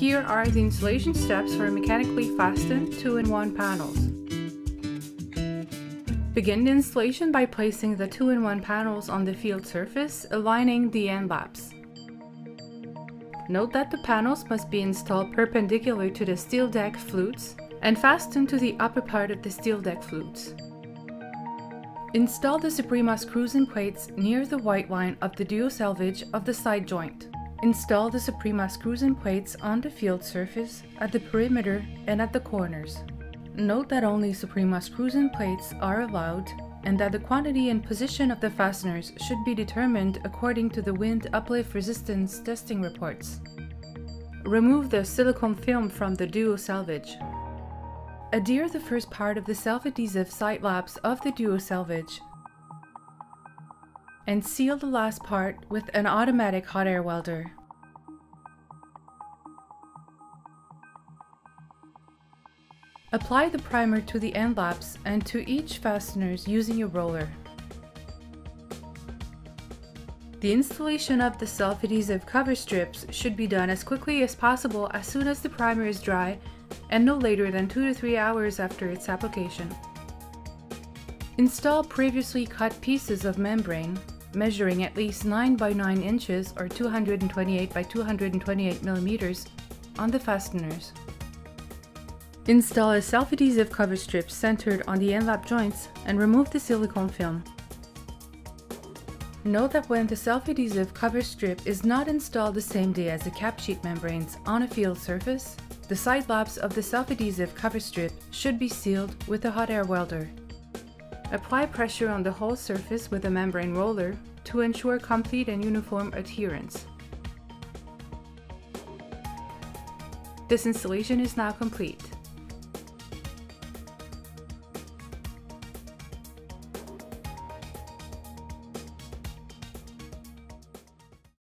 Here are the installation steps for mechanically fastened 2-in-1 panels. Begin the installation by placing the 2-in-1 panels on the field surface, aligning the end laps. Note that the panels must be installed perpendicular to the steel deck flutes and fastened to the upper part of the steel deck flutes. Install the Soprema screws and plates near the white line of the duo selvage of the side joint. Install the Soprema screws and plates on the field surface, at the perimeter, and at the corners. Note that only Soprema screws and plates are allowed, and that the quantity and position of the fasteners should be determined according to the wind uplift resistance testing reports. Remove the silicone film from the duo selvage. Adhere the first part of the self-adhesive side laps of the duo selvage and seal the last part with an automatic hot air welder. Apply the primer to the end laps and to each fasteners using a roller. The installation of the self-adhesive cover strips should be done as quickly as possible as soon as the primer is dry and no later than 2 to 3 hours after its application. Install previously cut pieces of membrane measuring at least 9 by 9 inches or 228 by 228 millimeters on the fasteners. Install a self-adhesive cover strip centered on the end lap joints and remove the silicone film. Note that when the self-adhesive cover strip is not installed the same day as the cap sheet membranes on a field surface, the side laps of the self-adhesive cover strip should be sealed with a hot air welder. Apply pressure on the whole surface with a membrane roller to ensure complete and uniform adherence. This installation is now complete.